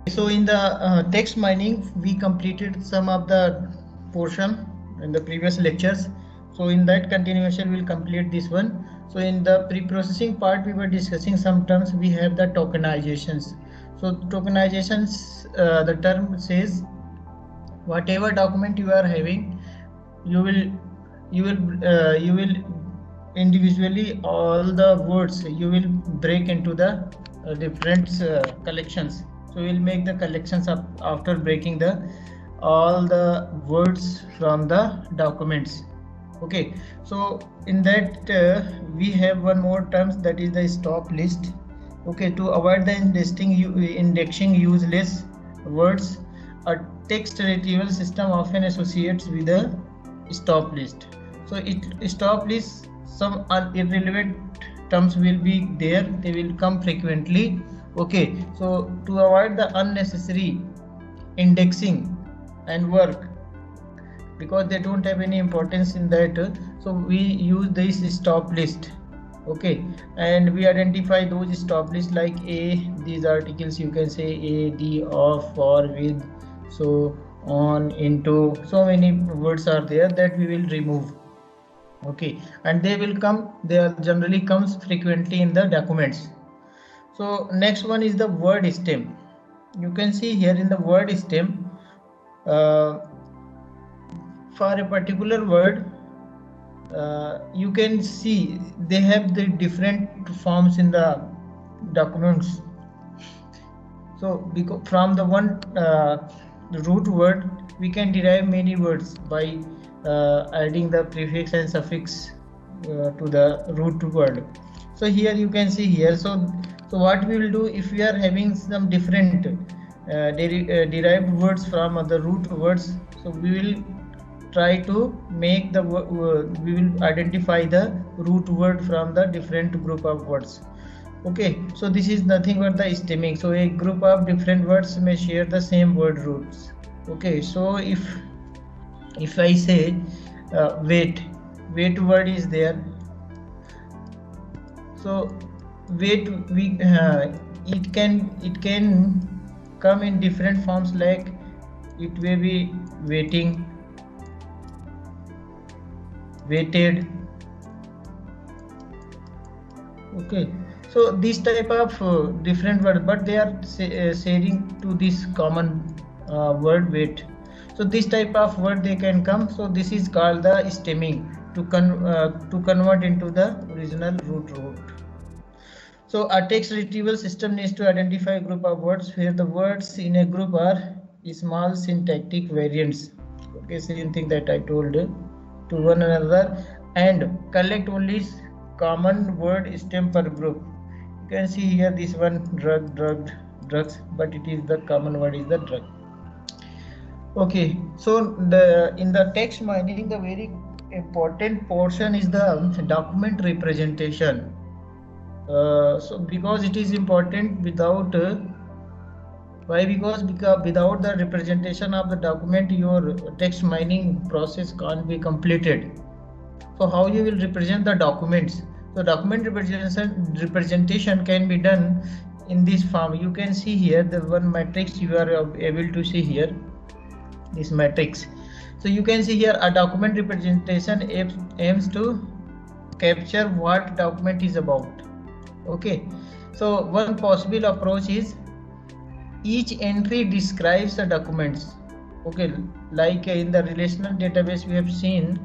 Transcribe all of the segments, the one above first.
So in the text mining, we completed some of the portion in the previous lectures. So in that continuation, we'll complete this one. So in the pre-processing part, we were discussing some terms. We have the tokenizations. So tokenizations, the term says whatever document you are having, you will you will individually all the words you will break into the different collections. So we'll make the collections up after breaking the all the words from the documents. Okay, so in that we have one more terms, that is the stop list. Okay, to avoid the indexing useless words, a text retrieval system often associates with a stop list. So it stop list, some irrelevant terms will be there, they will come frequently. Okay, so to avoid the unnecessary indexing and work, because they don't have any importance in that, so we use this stop list. Okay, and we identify those stop lists like a, these articles you can say a, d, off, or with, so on, into, so many words are there that we will remove. Okay, and they will come, they are generally comes frequently in the documents. So next one is the word stem. You can see here in the word stem, for a particular word, you can see they have the different forms in the documents. So because from the one root word, we can derive many words by adding the prefix and suffix to the root word. So here you can see here, so what we will do, if we are having some different derived words from the root words, so we will try to make the we will identify the root word from the different group of words. Okay, so this is nothing but the stemming. So a group of different words may share the same word roots. Okay, so if I say weight word is there, so weight, we it can come in different forms, like it may be waiting, weighted. Okay, so this type of different words, but they are sharing to this common word weight. So this type of word they can come. So this is called the stemming, to convert into the original root. So a text retrieval system needs to identify a group of words where the words in a group are small syntactic variants. Okay, same thing that I told to one another, and collect only common word stem per group. You can see here this one, drug, drugged, drugs, but it is the common word is the drug. Okay, so in the text mining, the very important portion is the document representation. So because it is important, without why? Because without the representation of the document, your text mining process can't be completed. So how you will represent the documents? So document representation can be done in this form. You can see here the one matrix you are able to see here, this matrix. So you can see here a document representation aims to capture what document is about. Okay, so one possible approach is each entry describes the documents. Okay, like in the relational database we have seen,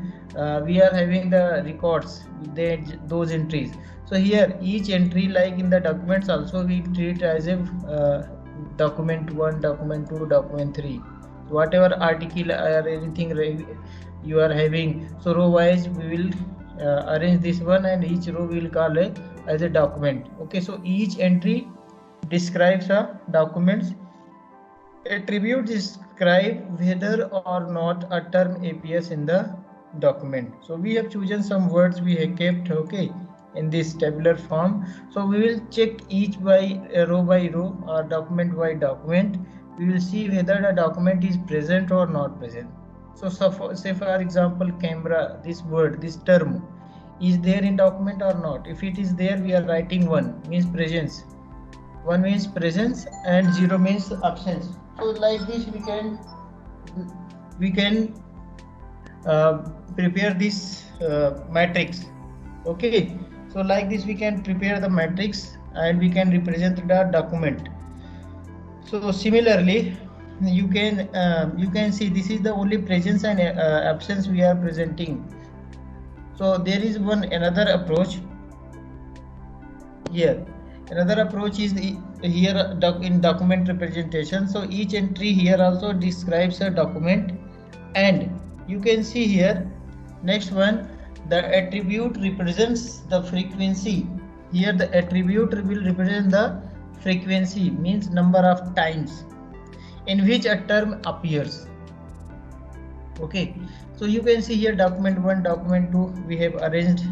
we are having the records, those entries. So here each entry, like in the documents also, we treat as a document 1, document 2, document 3. So whatever article or anything you are having, so row wise we will arrange this one, and each row we will call as a document. Okay, so each entry describes a documents. Attribute describe whether or not a term appears in the document. So we have chosen some words we have kept, okay, in this tabular form. So we will check each by row or document by document. We will see whether the document is present or not present. So say for example, camera, this word, this term is there in document or not. If it is there, we are writing 1, means presence. 1 means presence and 0 means absence. So like this we can prepare this matrix. Okay, so like this we can prepare the matrix and we can represent the document. So similarly you can see this is the only presence and absence we are presenting. So there is another approach here. Another approach is here in document representation. So each entry here also describes a document, and you can see here next one, the attribute represents the frequency. Here the attribute will represent the frequency, means number of times in which a term appears. Okay, so you can see here document 1, document 2 we have arranged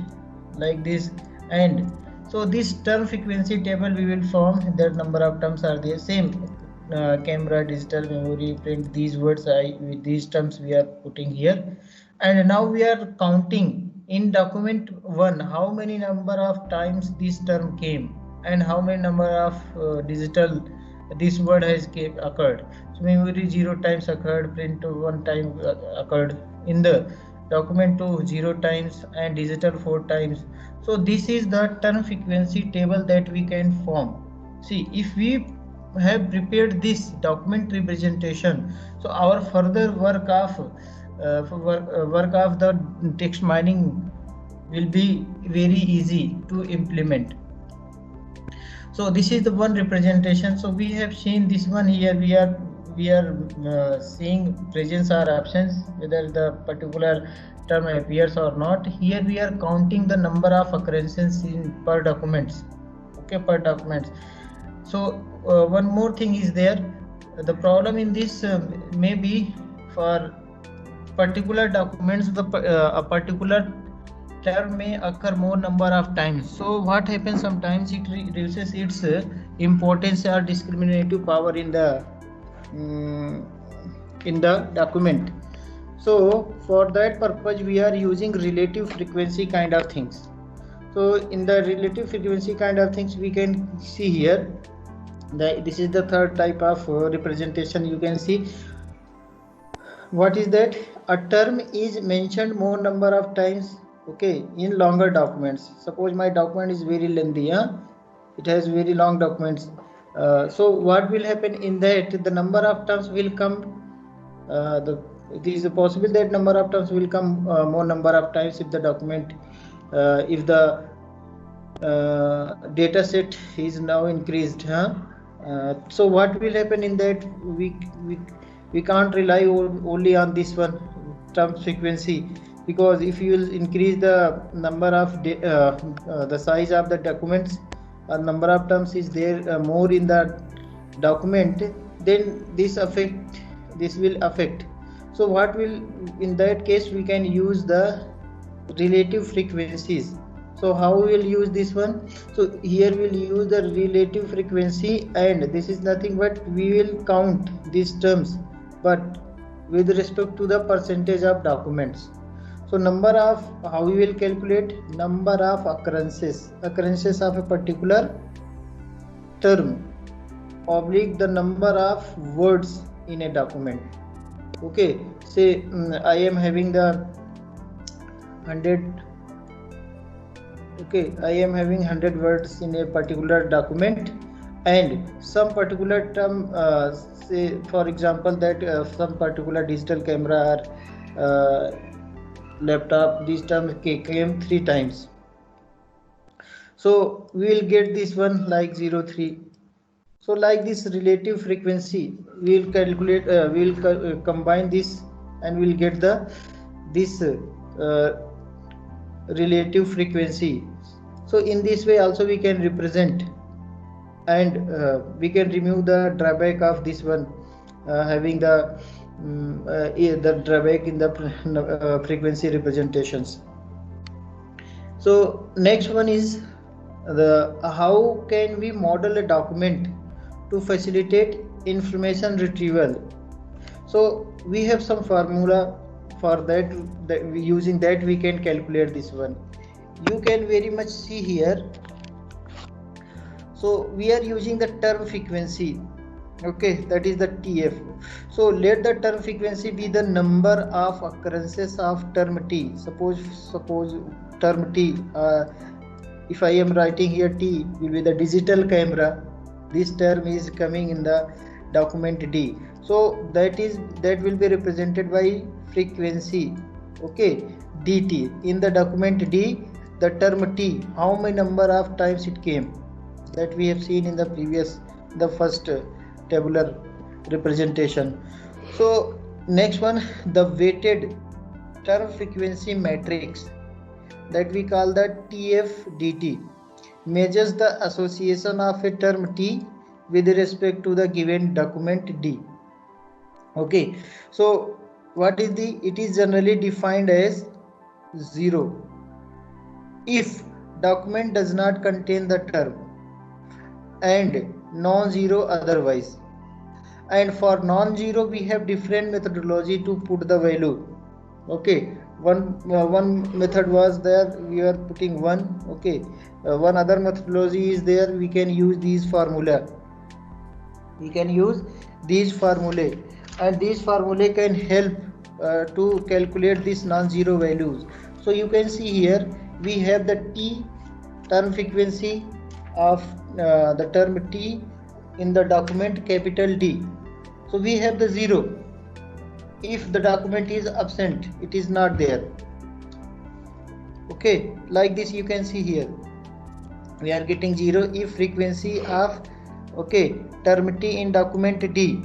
like this, and so this term frequency table we will form. The number of terms are the same, camera, digital, memory, print, these words with these terms we are putting here. And now we are counting in document 1 how many number of times this term came and how many number of digital this word has occurred. So memory 0 times occurred, print 1 time occurred, in the document 2 0 times, and digital 4 times. So this is the term frequency table that we can form. See, if we have prepared this document representation, so our further work of the text mining will be very easy to implement. So this is the one representation. So we have seen this one here. We are seeing presence or absence, whether the particular term appears or not. Here we are counting the number of occurrences in per documents. Okay, per documents. So one more thing is there. The problem in this may be for particular documents, a particular term may occur more number of times. So what happens, sometimes it reduces its importance or discriminative power in the document. So for that purpose we are using relative frequency kind of things. So in the relative frequency kind of things we can see here that this is the third type of representation. You can see what is that, a term is mentioned more number of times, okay, in longer documents. Suppose my document is very lengthy, it has very long documents. So what will happen in that, the number of terms will come, it is possible that number of terms will come more number of times if the document, if the data set is now increased. So what will happen in that, we can't rely only on this one term frequency, because if you will increase the number of the size of the documents, a number of terms is there more in the document, then this will affect. So what will, in that case we can use the relative frequencies. So how we will use this one? So here we will use the relative frequency, and this is nothing but we will count these terms, but with respect to the percentage of documents. So number of, how we will calculate, number of occurrences of a particular term oblique the number of words in a document. Okay, say I am having the 100, okay, I am having 100 words in a particular document, and some particular term, say for example that some particular digital camera or laptop, this term came 3 times. So we will get this one like 03. So like this relative frequency we will calculate, we will combine this and we will get this relative frequency. So in this way also we can represent, and we can remove the drawback of this one, having the drawback in the frequency representations. So next one is the how can we model a document to facilitate information retrieval. So we have some formula for that, using that we can calculate this one. You can very much see here. So we are using the term frequency, okay, that is the TF. So let the term frequency be the number of occurrences of term T. Suppose term T, if I am writing here T will be the digital camera, this term is coming in the document D, so that will be represented by frequency, okay, dt. In the document D, the term T, how many number of times it came, that we have seen in the first tabular representation. So next one, the weighted term frequency matrix, that we call the TF-DT, measures the association of a term T with respect to the given document D. Okay, so what is it is generally defined as 0 if document does not contain the term, and non-zero otherwise. And for non-zero we have different methodology to put the value. Okay, one method was there, we are putting 1. Okay, one other methodology is there, we can use these formulae, and these formulae can help to calculate these non-zero values. So you can see here we have the T term frequency of the term T in the document capital D. So we have the 0 if the document is absent, it is not there. Okay, like this you can see here we are getting 0 if frequency of, okay, term T in document D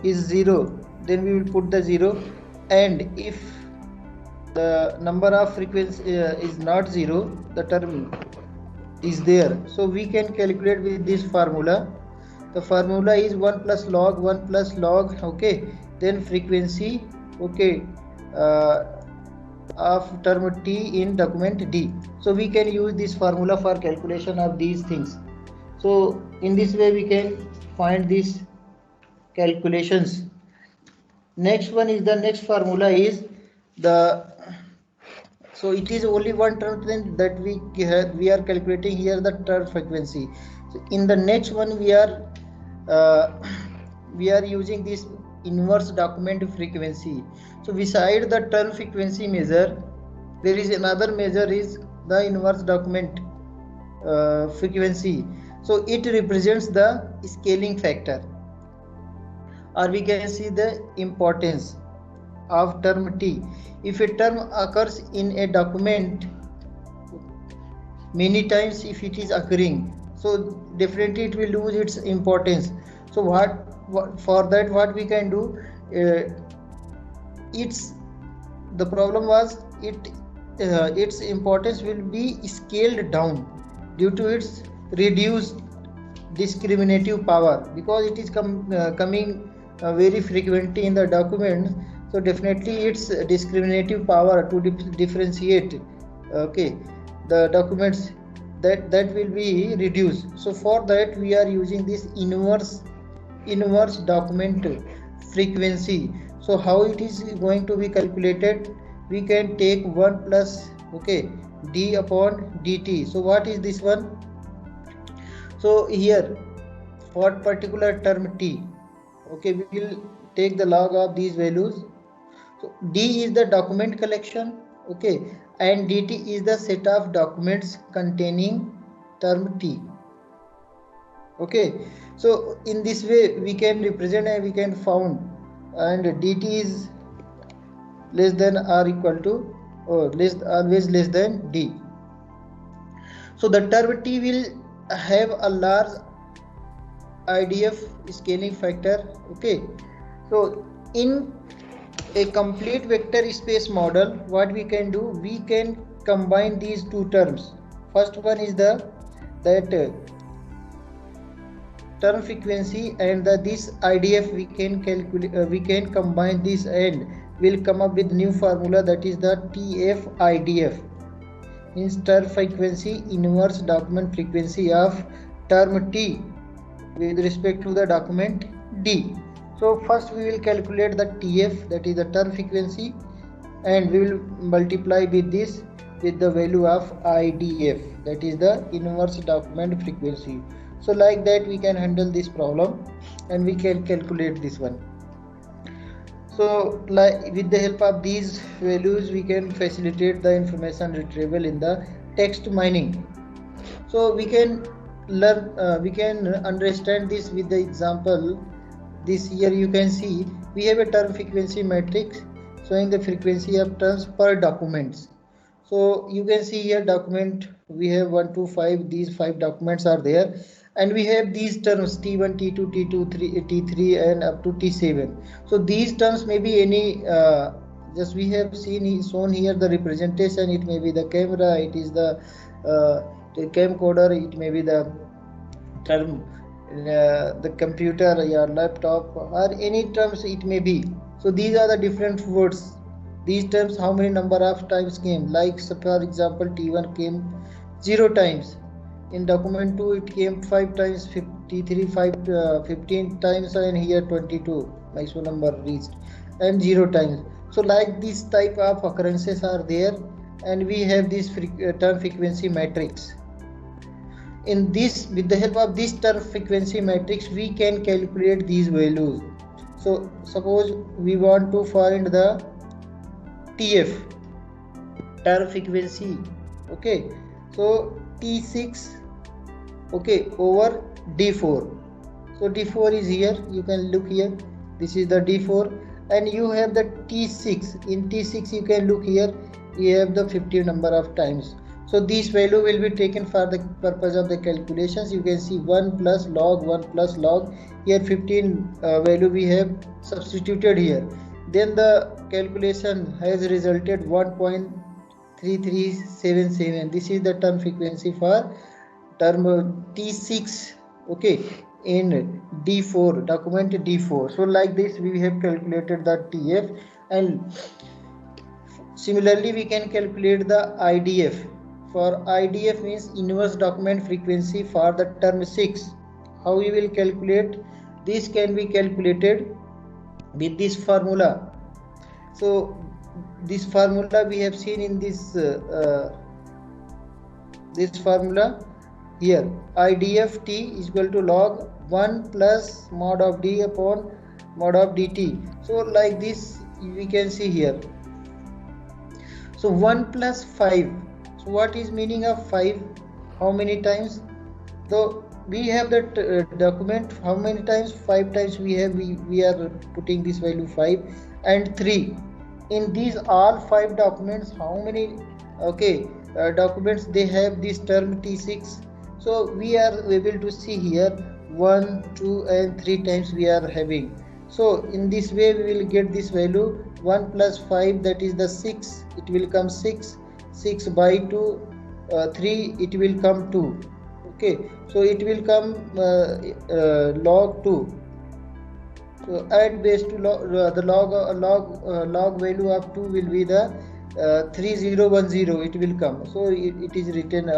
is 0, then we will put the 0, and if the number of frequency is not 0, the term is there, so we can calculate with this formula. The formula is 1 plus log, okay, then frequency, okay, of term T in document D. So we can use this formula for calculation of these things. So in this way we can find these calculations. Next formula is the, so it is only one term that we are calculating here, the term frequency. So in the next one we are using this inverse document frequency. So beside the term frequency measure, there is another measure is the inverse document frequency. So it represents the scaling factor, or we can see the importance of term T. If a term occurs in a document many times, if it is occurring, so definitely it will lose its importance. So for that what we can do, the problem was its importance will be scaled down due to its reduced discriminative power, because it is coming very frequently in the document. So definitely its discriminative power to differentiate, okay, the documents, that will be reduced. So for that we are using this inverse document frequency. So how it is going to be calculated, we can take 1 plus, okay, d upon dt. So what is this one? So here for particular term T, okay, we will take the log of these values. So D is the document collection, okay, and dt is the set of documents containing term T. Okay, so in this way we can represent and we can found, and dt is less than or equal to, or always less than D. So the term T will have a large IDF scaling factor. Okay, so in a complete vector space model, what we can do, we can combine these two terms. First one is that term frequency, and this IDF we can calculate, we can combine this and will come up with new formula, that is the TF-IDF, means term frequency inverse document frequency of term T with respect to the document D. So first we will calculate the TF, that is the term frequency, and we will multiply with this with the value of IDF, that is the inverse document frequency. So like that we can handle this problem and we can calculate this one. So like with the help of these values we can facilitate the information retrieval in the text mining. So we can learn, we can understand this with the example. This here you can see we have a term frequency matrix showing the frequency of terms per documents. So you can see here document we have 1 to 5, these 5 documents are there, and we have these terms T1, T2, T2, T3 and up to T7. So these terms may be any, just we have seen shown here the representation. It may be the camera, it is the camcorder, it may be the term the computer, your laptop, or any terms it may be. So these are the different words. These terms how many number of times came, like so for example T1 came 0 times, in document 2 it came 5 times, T3 15 times, and here 22 maximum number reached, and 0 times. So like this type of occurrences are there, and we have this term frequency matrix. In this, with the help of this term frequency matrix we can calculate these values. So suppose we want to find the TF, term frequency, okay, so T6, okay, over D4. So D4 is here, you can look here, this is the D4, and you have the T6. In T6 you can look here, you have the 50 number of times. So this value will be taken for the purpose of the calculations. You can see 1 plus log, 1 plus log, here 15 value we have substituted here. Then the calculation has resulted 1.3377. This is the term frequency for term T6, okay, in D4, document D4. So like this we have calculated the TF, and similarly we can calculate the IDF. For IDF means inverse document frequency for the term 6. How we will calculate? This can be calculated with this formula. So this formula we have seen in this this formula here. IDF T is equal to log 1 plus mod of D upon mod of dt. So like this we can see here. So 1 plus 5. So what is meaning of 5? How many times? So we have that document, how many times? 5 times we have, we are putting this value 5 and 3. In these all 5 documents, how many documents they have this term T6? So we are able to see here 1, 2 and 3 times we are having. So in this way we will get this value 1 plus 5, that is the 6, it will come 6 by 2, 3 it will come 2, okay, so it will come log 2. So add base to log, the log value of 2 will be the 3010, it will come, so it is written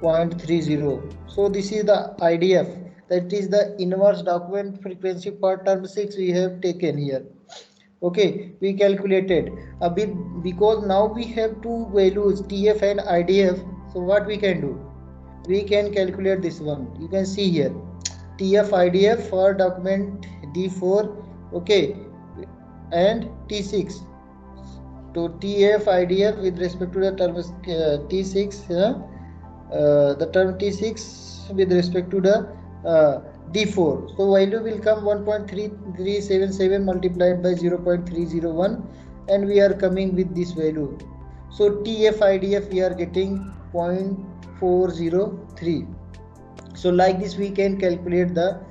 0.30. so this is the IDF, that is the inverse document frequency per term 6 we have taken here. Okay, we calculated a bit, because now we have two values TF and IDF. So what we can do? We can calculate this one. You can see here TF IDF for document D4, okay, and T6. So TF IDF with respect to the term T6, the term T6 with respect to the D4. So value will come 1.3377 multiplied by 0.301, and we are coming with this value. So TF IDF we are getting 0.403. So like this we can calculate the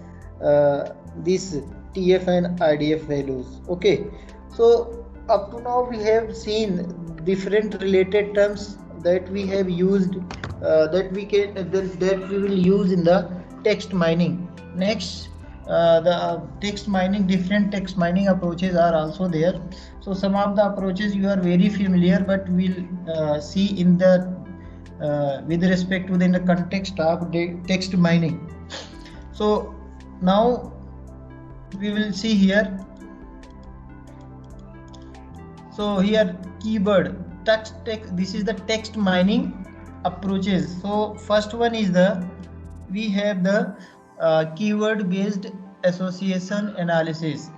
this TF and IDF values. Okay, so up to now we have seen different related terms that we have used, that we will use in the text mining. Next, the text mining, different text mining approaches are also there. So some of the approaches you are very familiar, but we'll see in the with respect to the context of text mining. So now we will see here. So here keyword text mining approaches. So first one is we have the keyword based association analysis.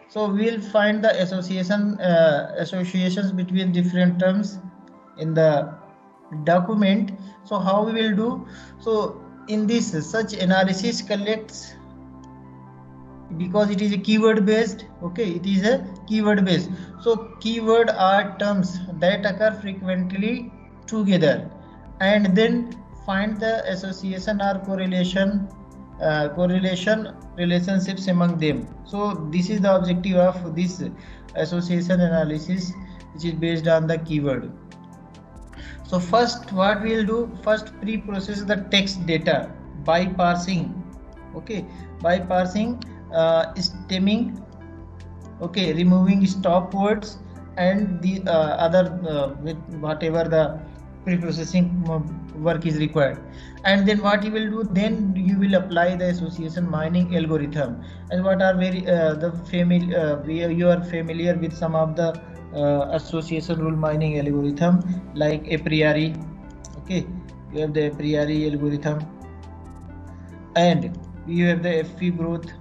So we'll find the associations between different terms in the document. So how we will do? So in this, such analysis collects, because it is a keyword based, okay, it is a keyword based. So keyword are terms that occur frequently together, and then find the association or correlation relationships among them. So this is the objective of this association analysis, which is based on the keyword. So first what we will do, first pre-process the text data by parsing, okay, by parsing stemming, okay, removing stop words and the other with whatever the pre-processing work is required. And then what you will do, then you will apply the association mining algorithm. And what are very you are familiar with some of the association rule mining algorithm, like a priori, okay, you have the a priori algorithm, and you have the FP growth.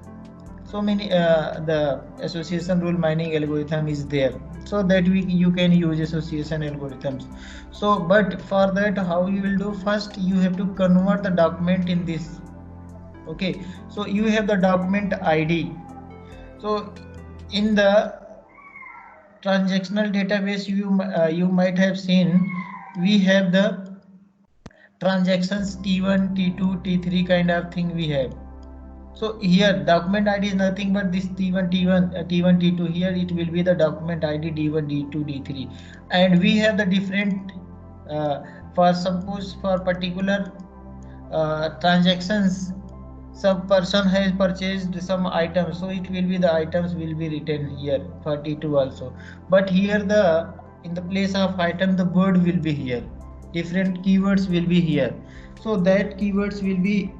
So many the association rule mining algorithm is there, so that you can use association algorithms. So but for that, how you will do, first you have to convert the document in this, okay. So you have the document ID. So in the transactional database, you might have seen we have the transactions T1, T2, T3 kind of thing we have. So here document ID is nothing but this T1, T2. Here it will be the document ID D1, D2, D3, and we have the different for suppose for particular transactions, some person has purchased some items, so it will be the items will be written here for T2 also. But here the in the place of item, the word will be here, different keywords will be here. So that keywords will be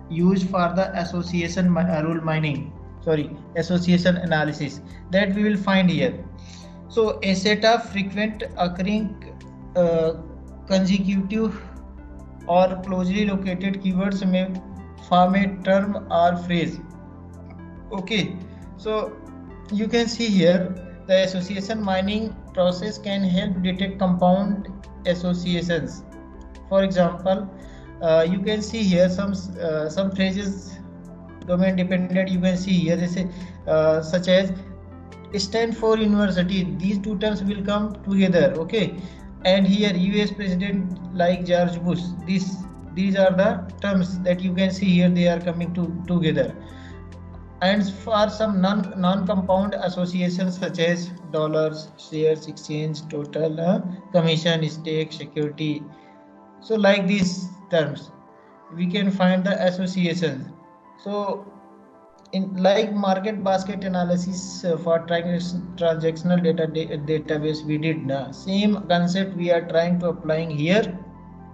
used for the association rule mining, association analysis, that we will find here. So a set of frequent occurring consecutive or closely located keywords may form a term or phrase, okay. So you can see here the association mining process can help detect compound associations. For example, you can see here some phrases domain dependent, you can see here, they say such as Stanford University, these two terms will come together, okay. And here US President like George Bush, these are the terms that you can see here, they are coming together. And for some non-compound associations such as dollars, shares, exchange, total, commission, stake, security, so like these terms we can find the associations. So in like market basket analysis for transactional database we did now, same concept we are trying to applying here,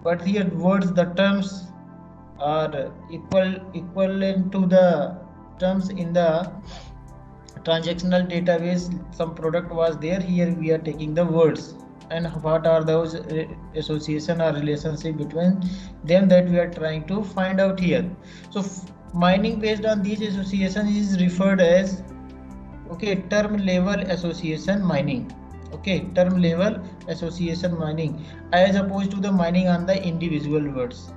but here words, the terms are equivalent to the terms in the transactional database. Some product was there, here we are taking the words, and what are those association or relationship between them, that we are trying to find out here. So mining based on these associations is referred as, okay, term level association mining, okay, term level association mining, as opposed to the mining on the individual words.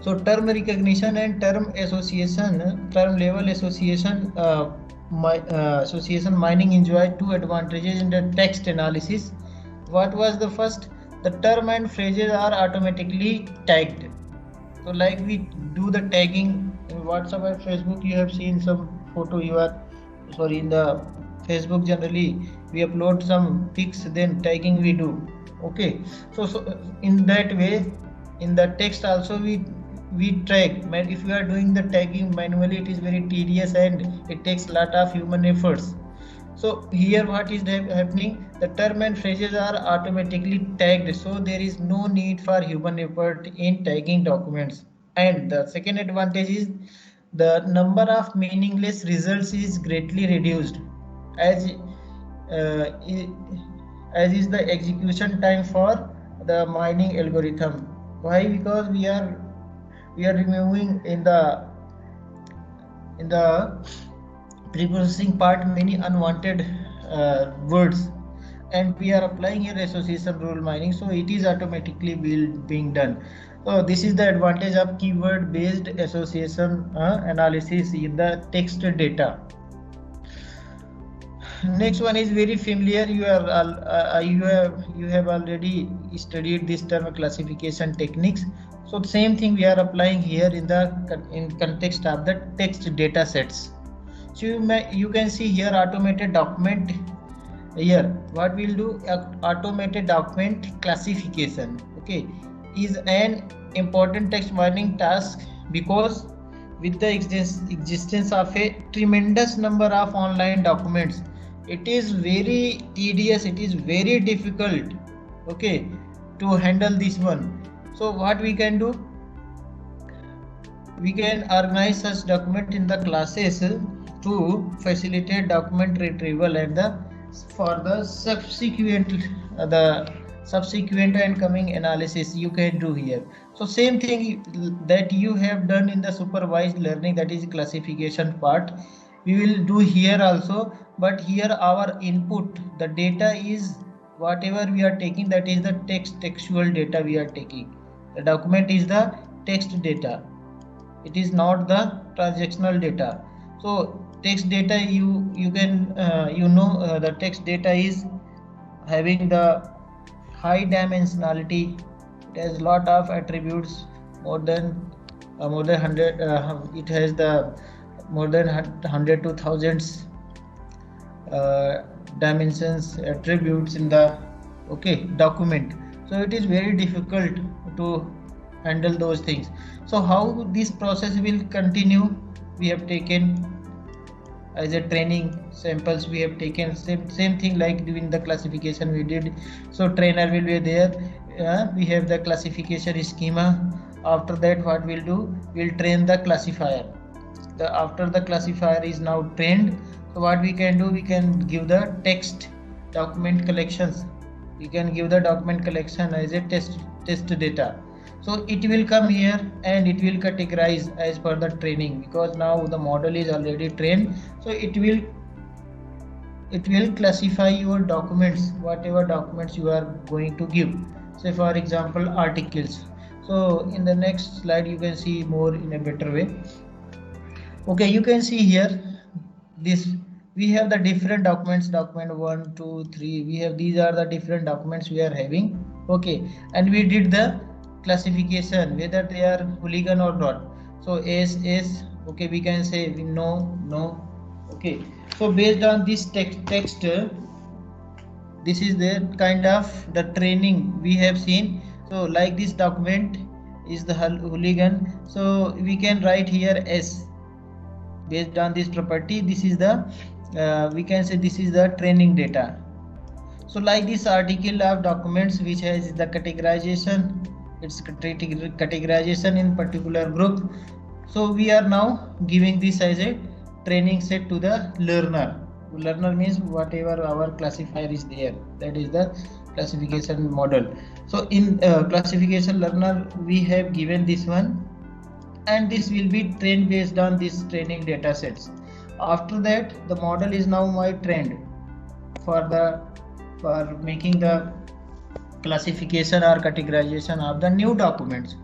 So term recognition and term level association association mining enjoy two advantages in the text analysis. What was the first? The term and phrases are automatically tagged. So like we do the tagging in WhatsApp or Facebook, you have seen some photo, in the Facebook generally we upload some pics, then tagging we do, okay. So in that way, in the text also we tag. If you are doing the tagging manually, it is very tedious and it takes a lot of human efforts. So here what is happening, the term and phrases are automatically tagged, so there is no need for human effort in tagging documents. And the second advantage is the number of meaningless results is greatly reduced, as is the execution time for the mining algorithm. Why? Because we are removing in the preprocessing part many unwanted words, and we are applying here association rule mining, so it is automatically being done. So this is the advantage of keyword based association analysis in the text data. Next one is very familiar. You have already studied this term classification techniques. So the same thing we are applying here in context of the text data sets. So you can see here automated document. Here what we'll do, automated document classification, okay, is an important text mining task, because with the existence of a tremendous number of online documents, it is very tedious, it is very difficult, okay, to handle this one. So what we can do, we can organize such document in the classes to facilitate document retrieval and for the subsequent and coming analysis you can do here. So same thing that you have done in the supervised learning, that is classification part, we will do here also. But here our input, the data is whatever we are taking, that is the textual data we are taking. The document is the text data, it is not the transactional data. So text data, you can the text data is having the high dimensionality, it has lot of attributes, more than 100, it has the more than 100 to thousands dimensions, attributes in the document. So it is very difficult to handle those things. So how this process will continue, we have taken as a training samples, we have taken same thing like doing the classification we did. So trainer will be there, we have the classification schema. After that what we'll do, we'll train the classifier. After the classifier is now trained, so what we can do, we can give the text document collections, we can give the document collection as a test data. So it will come here and it will categorize as per the training, because now the model is already trained. So it will classify your documents, whatever documents you are going to give. Say for example articles. So in the next slide you can see more in a better way. Okay, you can see here this, we have the different documents, document 1, 2, 3, we have, these are the different documents we are having, okay, and we did the classification whether they are hooligan or not. So S, okay, we can say no, okay. So based on this text, this is the kind of the training we have seen. So like this document is the hooligan, so we can write here S. Based on this property, this is the we can say this is the training data. So like this article of documents which has the categorization, it's categorization in particular group. So we are now giving this as a training set to the learner. Learner means whatever our classifier is there, that is the classification model. So in classification learner we have given this one, and this will be trained based on this training data sets. After that the model is now my trained for making the classification or categorization of the new documents.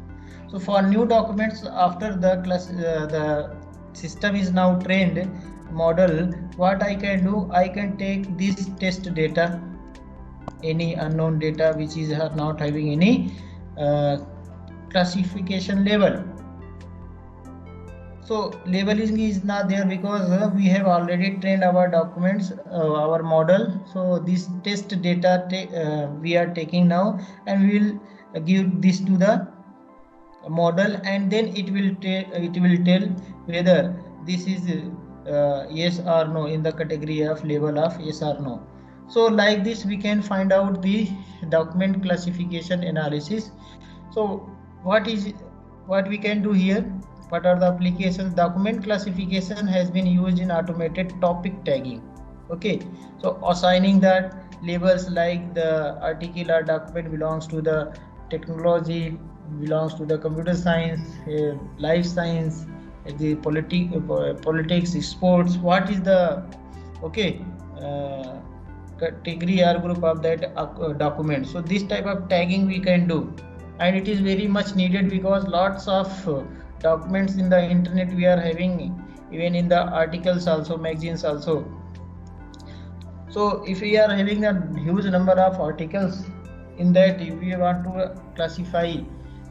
So for new documents, after the system is now trained model, what I can do, I can take this test data, any unknown data which is not having any classification label. So labeling is not there because we have already trained our documents, our model. So this test data we are taking now, and we will give this to the model, and then it will tell whether this is yes or no in the category of label of yes or no. So like this we can find out the document classification analysis. So what we can do here? What are the applications? Document classification has been used in automated topic tagging. Okay, so assigning that labels like the article or document belongs to the technology, belongs to the computer science, life science, the politics, sports. What is the okay category or group of that document? So this type of tagging we can do, and it is very much needed because lots of documents in the internet we are having, even in the articles also, magazines also. So if we are having a huge number of articles in that, if we want to classify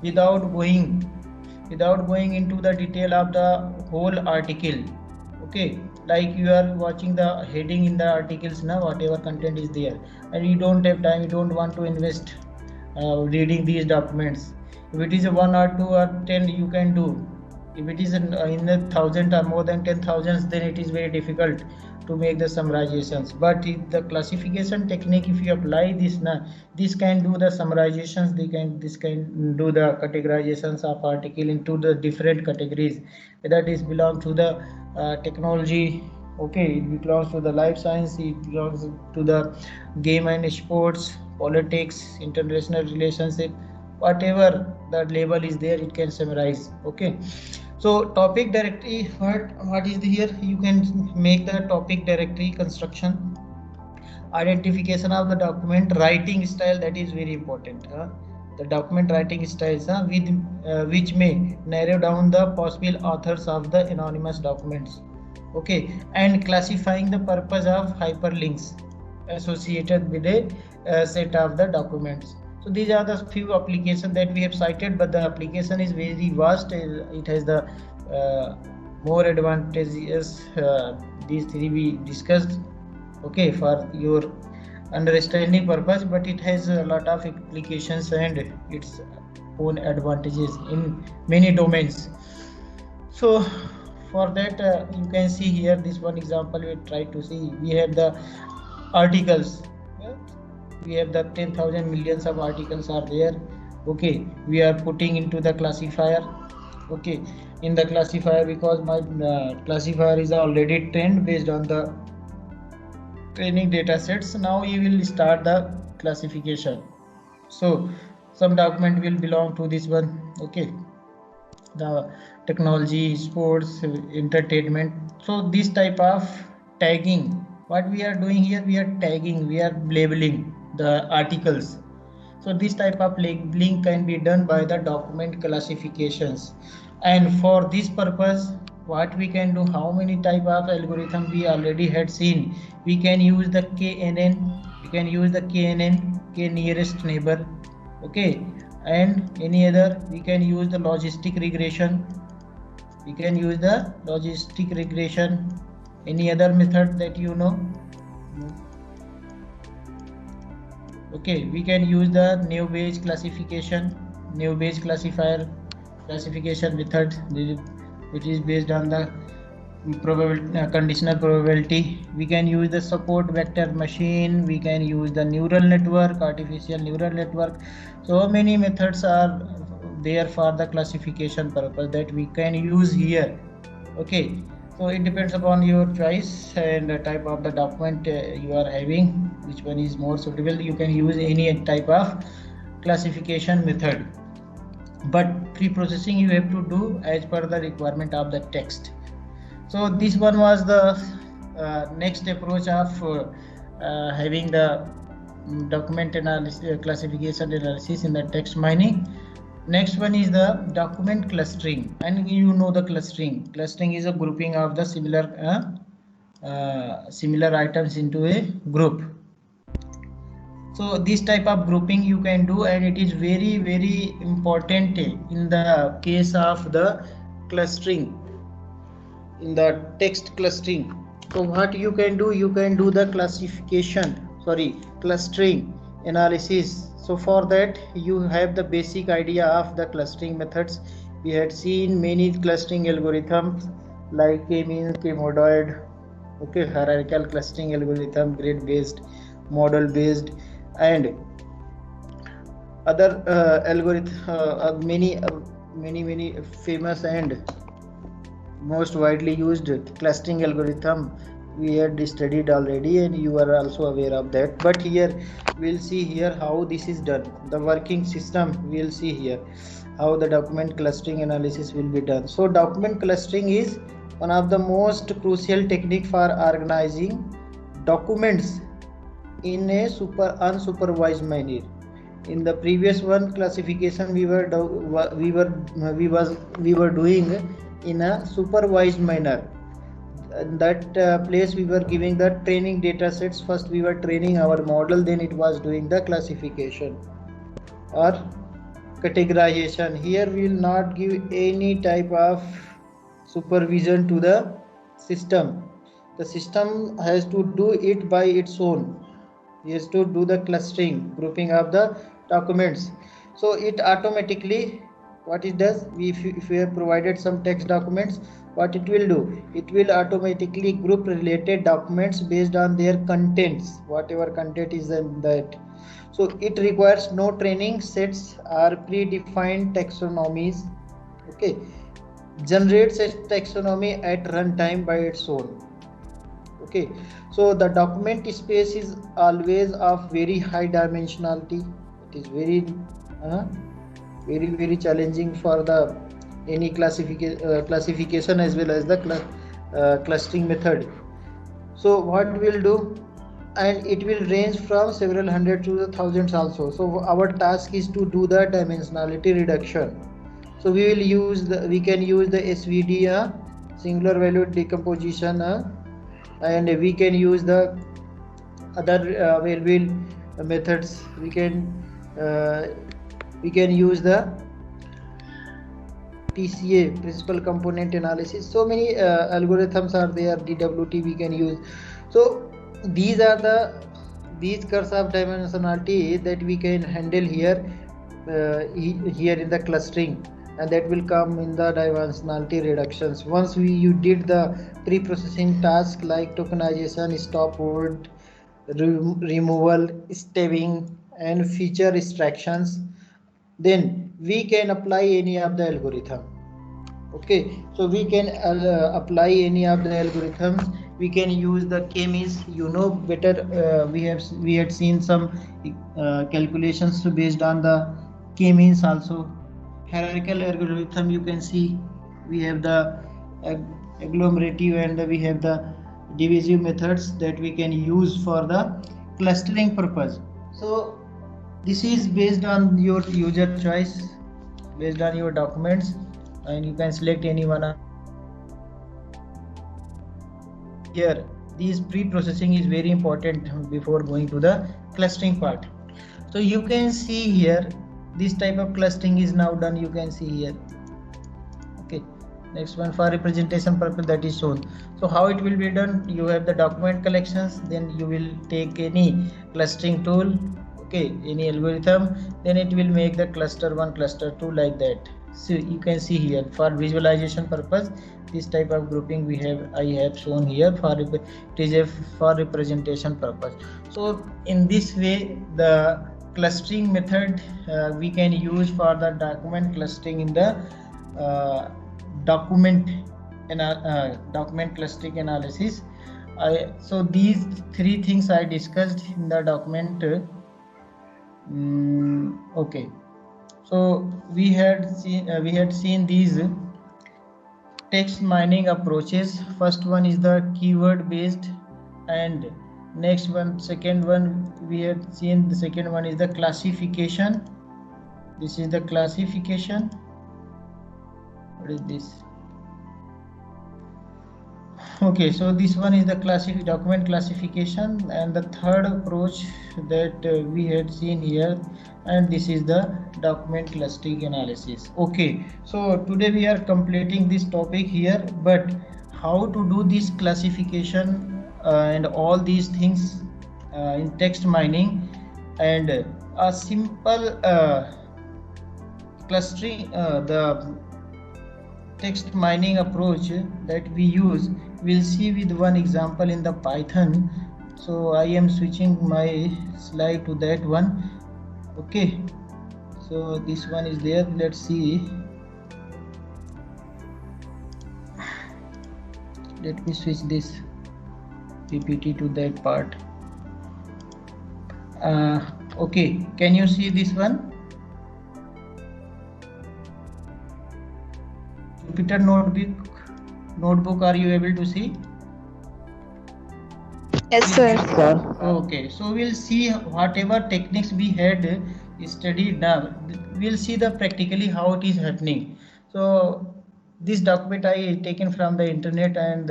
without going into the detail of the whole article, okay, like you are watching the heading in the articles now, whatever content is there, and you don't have time, you don't want to invest reading these documents. If it is a 1 or 2 or 10, you can do. If it is in 1,000 or more than 10,000, then it is very difficult to make the summarizations. But if the classification technique, if you apply this now, this can do the summarizations, this can do the categorizations of article into the different categories, whether it is belong to the technology, okay, it belongs to the life science, it belongs to the game and sports, politics, international relationship, whatever the label is there, it can summarize. Okay, so topic directory, what is here? You can make the topic directory construction, identification of the document, writing style, that is very important. The document writing styles which may narrow down the possible authors of the anonymous documents. Okay, and classifying the purpose of hyperlinks associated with a set of the documents. So these are the few applications that we have cited, but the application is very vast. It has the more advantages. These three we discussed, okay, for your understanding purpose, but it has a lot of applications and its own advantages in many domains. So for that, you can see here this one example we try to see. We have the articles. We have the 10,000 millions of articles are there. Okay, we are putting into the classifier. Okay, in the classifier, because my classifier is already trained based on the training data sets. Now you will start the classification. So some document will belong to this one. Okay, the technology, sports, entertainment. So this type of tagging, what we are doing here, we are tagging, we are labeling the articles. So this type of labeling can be done by the document classifications. And for this purpose, what we can do, how many type of algorithm we already had seen. We can use the KNN, we can use the KNN, K nearest neighbor, okay, and any other. We can use the logistic regression, we can use the logistic regression, any other method that you know. Okay, we can use the Naive Bayes classification, Naive Bayes classification method, which is based on the conditional probability. We can use the support vector machine, we can use the neural network, artificial neural network. So many methods are there for the classification purpose that we can use here. Okay, so it depends upon your choice and the type of the document you are having, which one is more suitable. You can use any type of classification method, but pre-processing you have to do as per the requirement of the text. So this one was the next approach of having the document analysis, classification analysis in the text mining. Next one is the document clustering, and you know the clustering. Clustering is a grouping of the similar items into a group. So this type of grouping you can do, and it is very, very important in the case of the clustering, in the text clustering. So what you can do, you can do the clustering analysis. So for that you have the basic idea of the clustering methods. We had seen many clustering algorithms like K-means, K-modoid, okay, hierarchical clustering algorithm, grid based, model based, and other many famous and most widely used clustering algorithm we had studied already, and you are also aware of that. But here we'll see here how this is done, the working system. We'll see here how the document clustering analysis will be done. So document clustering is one of the most crucial technique for organizing documents in a unsupervised manner. In the previous one classification we were doing in a supervised manner. In that place we were giving the training data sets. First we were training our model, then it was doing the classification or categorization. Here we will not give any type of supervision to the system. The system has to do it by its own. It has to do the clustering, grouping of the documents. So it automatically, what it does, if we have provided some text documents, what it will do, it will automatically group related documents based on their contents, whatever content is in that. So it requires no training sets or predefined taxonomies. Okay, generates a taxonomy at runtime by its own. Okay, so the document space is always of very high dimensionality. It is very challenging for the any classification as well as the clustering method. So what we'll do, and it will range from several hundred to the thousands also. So our task is to do the dimensionality reduction. So we can use the SVD, singular value decomposition, and we can use the other available methods. We can use the PCA, principal component analysis. So many algorithms are there. DWT we can use. So these are these curves of dimensionality that we can handle here in the clustering, and that will come in the dimensionality reductions. Once you did the pre-processing task like tokenization, stop word removal, stabbing, and feature extractions, then we can apply any of the algorithm. Okay, so we can apply any of the algorithms. We can use the k-means, better. We had seen some calculations based on the k-means also. Hierarchical algorithm, you can see we have the agglomerative and we have the divisive methods that we can use for the clustering purpose. So this is based on your user choice, based on your documents, and you can select any one. Here this pre-processing is very important before going to the clustering part. So you can see here this type of clustering is now done. You can see here. Okay, next one, for representation purpose, that is shown. So how it will be done, you have the document collections, then you will take any clustering tool, okay, any algorithm, then it will make the cluster 1, cluster 2, like that. So you can see here for visualization purpose, this type of grouping I have shown here for representation purpose. So in this way the clustering method we can use for the document clustering in the document clustering analysis. So these three things I discussed in the document. Okay, so we had seen these text mining approaches. First one is the keyword based, and second one we had seen, the second one is the classification. This is the classification. What is this? Okay, so this one is the document classification, and the third approach that we had seen here, and this is the document clustering analysis. Okay, so today we are completing this topic here, but how to do this classification and all these things in text mining, and a simple clustering, the text mining approach that we use, we'll see with one example in the Python. So I am switching my slide to that one. Okay, so this one is there. Let's see. Let me switch this. PPT to that part. Okay, can you see this one? Jupyter notebook, are you able to see? Yes, sir. Okay, so we'll see whatever techniques we had studied now. We'll see the practically how it is happening. So this document I taken from the internet and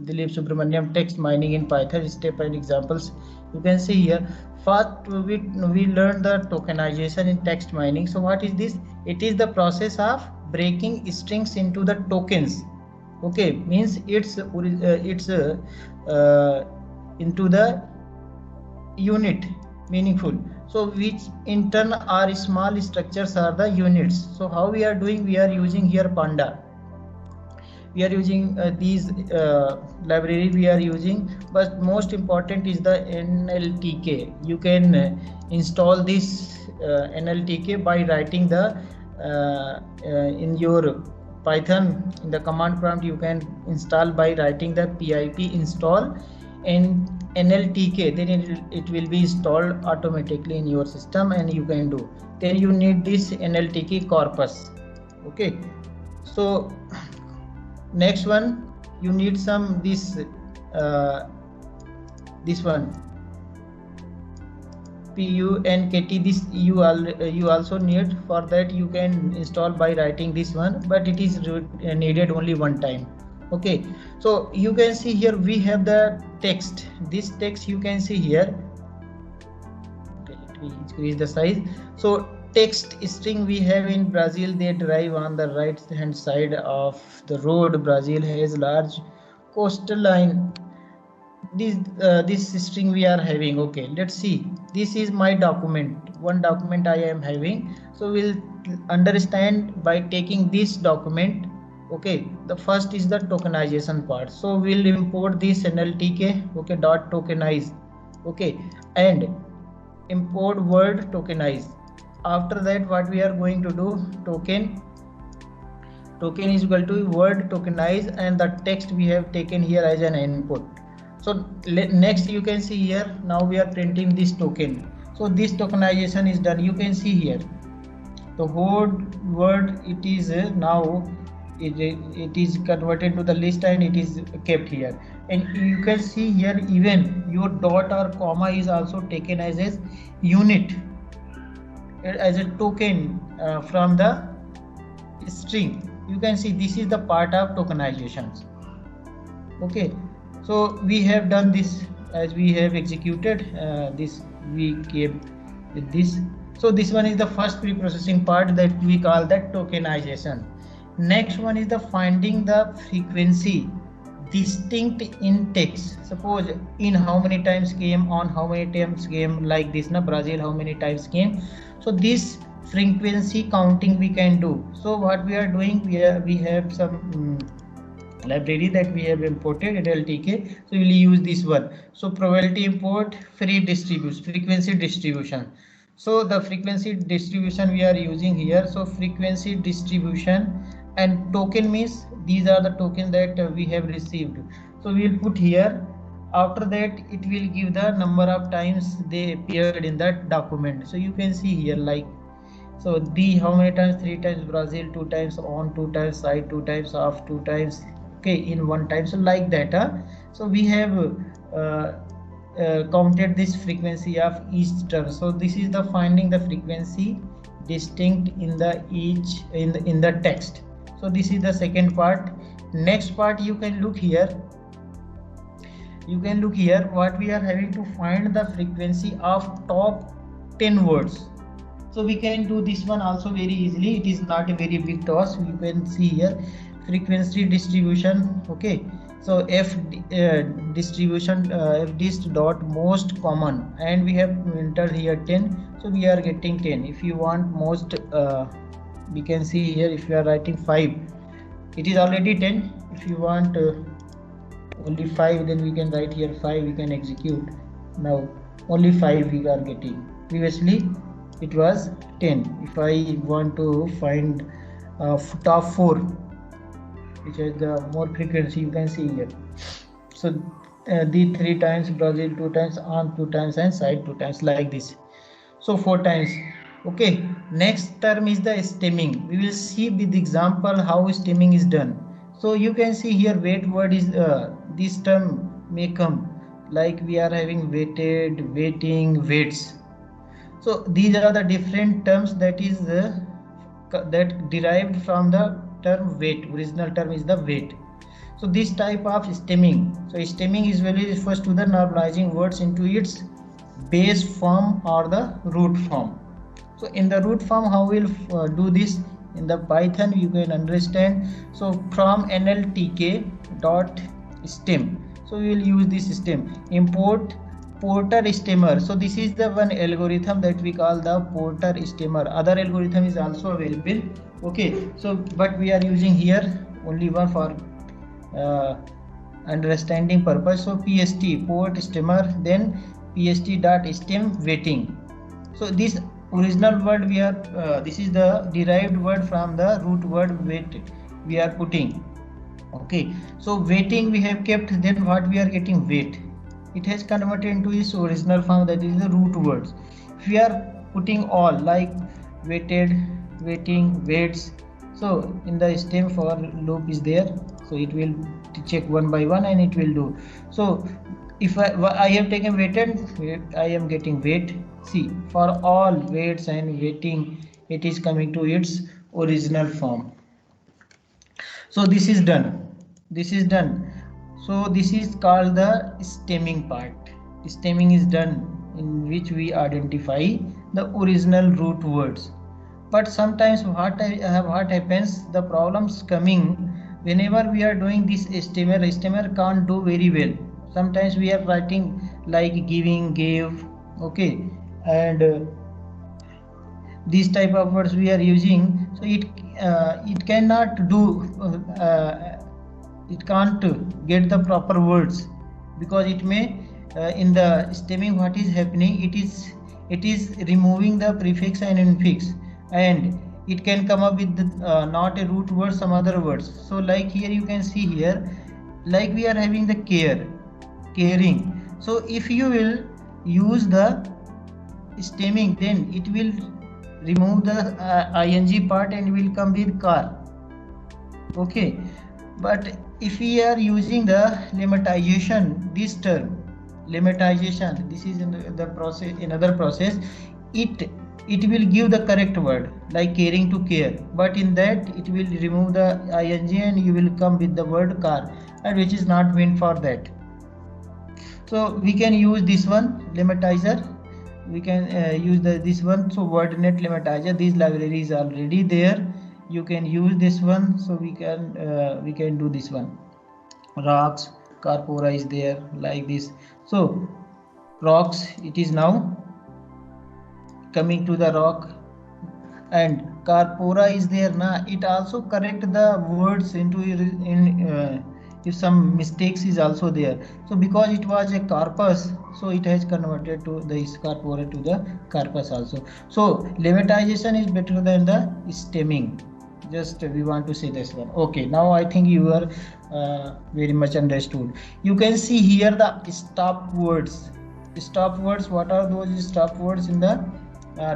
Dilip Subramaniam text mining in Python step and examples. You can see here. First, we learned the tokenization in text mining. So what is this? It is the process of breaking strings into the tokens. Okay, means it's into the unit meaningful, so which in turn are small structures are the units. So how we are doing, we are using here Panda, we are using these library we are using, but most important is the NLTK. You can install this NLTK by writing the in your Python in the command prompt. You can install by writing the pip install and NLTK, then it will be installed automatically in your system and you can do. Then you need this NLTK corpus. Okay, so next one you need some this one PUNKT. This you also need. For that you can install by writing this one, but it is needed only one time. Okay, so you can see here we have the text. This text you can see here. Okay, let me increase the size. So text string we have in Brazil, they derive on the right hand side of the road. Brazil has large coastline. This string we are having. Okay, let's see. This is my document, one document I am having. So we'll understand by taking this document. Okay, the first is the tokenization part. So we'll import this NLTK. Okay, dot tokenize. Okay, and import word tokenize. After that, what we are going to do, token is equal to word tokenize, and the text we have taken here as an input. So next you can see here, now we are printing this token. So this tokenization is done. You can see here the whole word, it is now it is converted to the list and it is kept here. And you can see here even your dot or comma is also taken as a unit, as a token from the string. You can see this is the part of tokenizations. Okay, so we have done this as we have executed this, we came with this. So this one is the first pre-processing part that we call that tokenization. Next one is the finding the frequency distinct in text. Suppose in how many times came, on how many times came, like this na Brazil how many times came. So this frequency counting we can do. So what we are doing, we have some library that we have imported, NLTK. So we will use this one. So probability import free distribution, frequency distribution. So the frequency distribution we are using here. So frequency distribution and token means these are the tokens that we have received. So we will put here. After that it will give the number of times they appeared in that document. So you can see here like, so the how many times, 3 times Brazil, 2 times on, 2 times side, 2 times off, 2 times okay in 1 time. So like that. So we have counted this frequency of each term. So this is the finding the frequency distinct in the each in the text. So this is the second part. Next part you can look here. You can look here what we are having to find the frequency of top 10 words. So we can do this one also very easily. It is not a very big task. You can see here frequency distribution. Okay, so f distribution f dist dot most common, and we have entered here 10. So we are getting 10. If you want most we can see here, if you are writing 5, it is already 10. If you want only 5, then we can write here 5. We can execute. Now only 5 we are getting. Previously it was 10. If I want to find top 4, which is the more frequency, you can see here. So the 3 times, Brazil 2 times, on 2 times, and side 2 times, like this. So 4 times. Okay, next term is the stemming. We will see with example how stemming is done. So you can see here wait word is this term may come, like we are having waited, waiting, waits. So these are the different terms that is that derived from the term wait. Original term is the wait. So this type of stemming. So stemming is really refers to the normalizing words into its base form or the root form. So in the root form, how we'll do this in the Python, you can understand. So from nltk dot stem. So we will use this stem. Import porter stemmer. So this is the one algorithm that we call the porter stemmer. Other algorithm is also available. Okay. So but we are using here only one for understanding purpose. So pst port stemmer, then pst dot stem waiting. So this original word we are this is the derived word from the root word wait we are putting. Okay, so waiting we have kept, then what we are getting wait, it has converted into its original form, that is the root words. If we are putting all like waited, waiting, waits, so in the stem for loop is there, so it will check one by one and it will do. So if I have taken waited, I am getting wait. See, for all waits and waiting, it is coming to its original form. So this is done. This is done. So this is called the stemming part. Stemming is done in which we identify the original root words. But sometimes what happens, the problems coming whenever we are doing this stemmer can't do very well. Sometimes we are writing like giving, gave, okay, and these type of words we are using. So it cannot do it can't get the proper words, because it may in the stemming what is happening, it is removing the prefix and infix, and it can come up with the, not a root word, some other words. So like here you can see here, like we are having the care, caring. So if you will use the stemming, then it will remove the ing part and will come with car. Okay, but if we are using the lemmatization, this term lemmatization, this is in the process, another process, it will give the correct word like caring to care, but in that it will remove the ing and you will come with the word car, and which is not meant for that. So we can use this one lemmatizer, we can use this one. So WordNet lemmatizer, these libraries are already there, you can use this one. So we can do this one. Rocks, Carpora is there, like this. So rocks, it is now coming to the rock, and Carpora is there now, it also correct the words into if some mistakes is also there. So because it was a corpus, so it has converted to this Carpora to the corpus also. So lemmatization is better than the stemming. Just we want to say this one. Okay, now I think you are very much understood. You can see here the stop words. Stop words, what are those stop words in the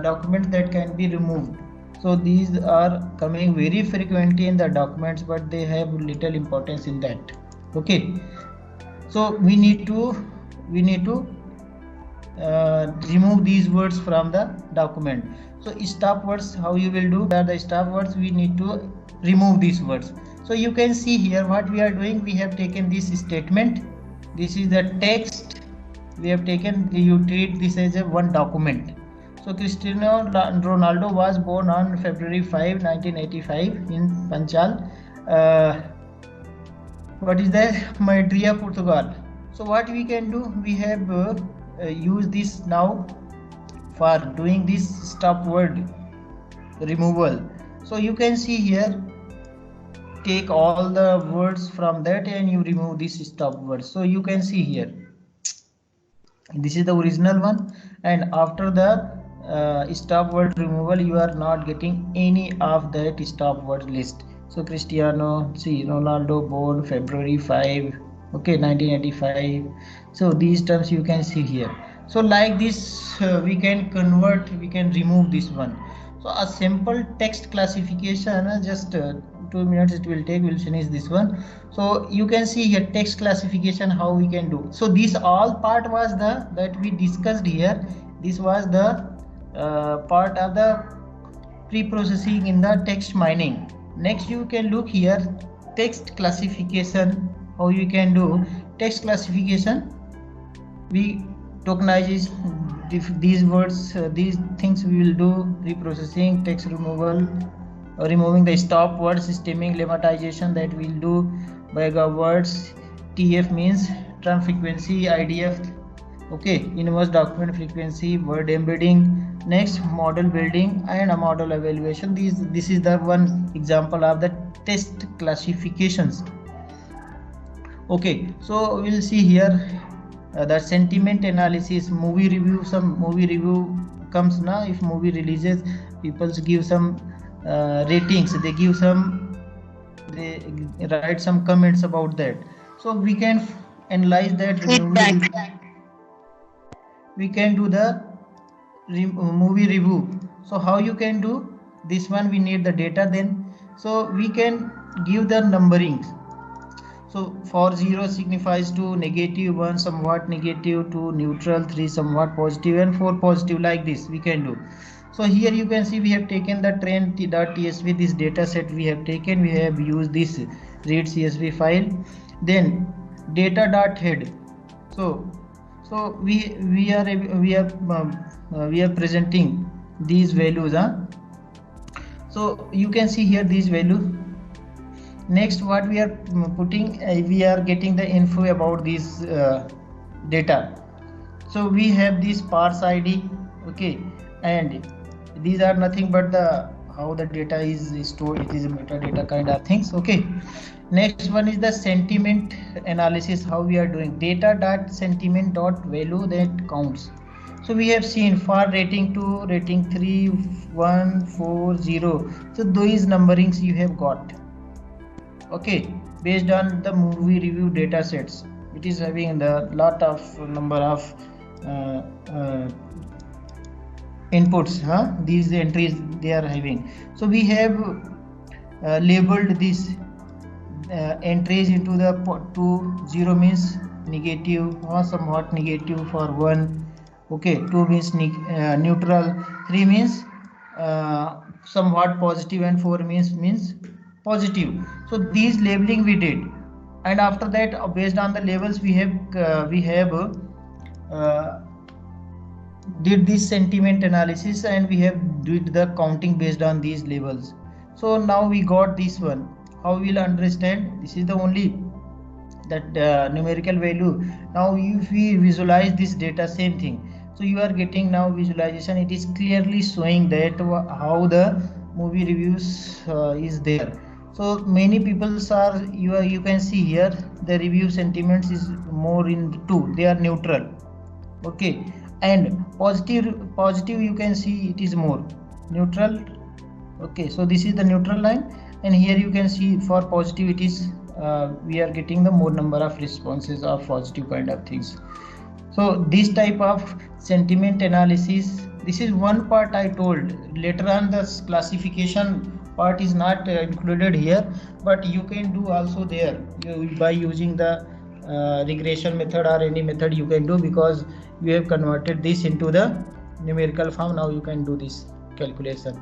document that can be removed? So these are coming very frequently in the documents, but they have little importance in that. Okay, so we need to remove these words from the document. So stop words, how you will do that? The stop words, we need to remove these words. So you can see here what we are doing, we have taken this statement, this is the text, we have taken, you treat this as a one document. So Cristiano Ronaldo was born on February 5, 1985 in Panchal. What is that? Madrid, Portugal. So what we can do, we have used this now for doing this stop word removal. So you can see here, take all the words from that and you remove this stop word. So you can see here, this is the original one, and after the stop word removal, you are not getting any of that stop word list. So Cristiano, see, Ronaldo born February 5, Okay, 1985. So these terms you can see here. So like this we can convert, we can remove this one. So a simple text classification, just 2 minutes it will take, we'll finish this one. So you can see here text classification, how we can do. So this all part was the that we discussed here. This was the part of the pre-processing in the text mining. Next you can look here text classification, how you can do text classification. We tokenize these words, these things we will do: reprocessing, text removal, removing the stop words, stemming, lemmatization, that we'll do, bag of words. TF means term frequency, IDF. Okay, inverse document frequency, word embedding. Next, model building and a model evaluation. This is the one example of the text classifications. Okay, so we'll see here the sentiment analysis, movie review. Some movie review comes now. If movie releases, people give some ratings. They write some comments about that. So we can analyze that. We can do the movie review. So how you can do this one? We need the data then. So we can give the numberings. So for 0 signifies to negative, 1 somewhat negative, 2 neutral, 3 somewhat positive, and 4 positive. Like this we can do. So here you can see we have taken the trend.tsv, this data set we have taken. We have used this read CSV file. Then data.head. So we are presenting these values. So you can see here these values. Next, what we are putting, we are getting the info about this data. So we have this parse ID. Okay, and these are nothing but the how the data is stored. It is a metadata kind of things. Okay, next one is the sentiment analysis. How we are doing data.sentiment.value that counts. So we have seen for rating 2, rating 3, 1, 4, 0. So those numberings you have got. Okay, based on the movie review data sets, it is having the lot of number of inputs. These entries they are having. So we have labeled these entries into the 2, 0 means negative, somewhat negative for 1. Okay, 2 means neutral, 3 means somewhat positive, and 4 means positive. So these labeling we did, and after that based on the labels we have did this sentiment analysis, and we have did the counting based on these labels. So now we got this one. How we'll understand? This is the only that numerical value. Now if we visualize this data, same thing. So you are getting now visualization. It is clearly showing that how the movie reviews is there. So many people are, you can see here the review sentiments is more in 2, they are neutral. Okay, and positive you can see it is more neutral. Okay, so this is the neutral line, and here you can see for positive it is we are getting the more number of responses of positive kind of things. So this type of sentiment analysis, this is one part I told. Later on the classification part is not included here, but you can do also there by using the regression method or any method you can do, because you have converted this into the numerical form. Now you can do this calculation.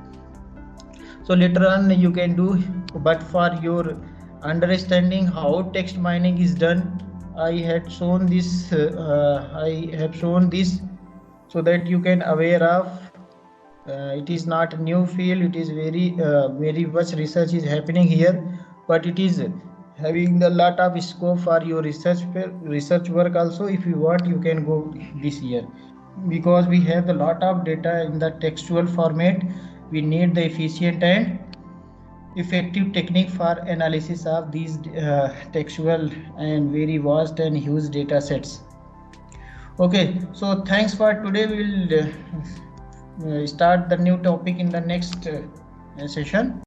So later on you can do, but for your understanding how text mining is done, I had shown this so that you can aware of it is not a new field. It is very much research is happening here, but it is having a lot of scope for your research work also. If you want, you can go this year, because we have a lot of data in the textual format. We need the efficient and effective technique for analysis of these textual and very vast and huge data sets. Okay, so thanks for today. We'll start the new topic in the next session.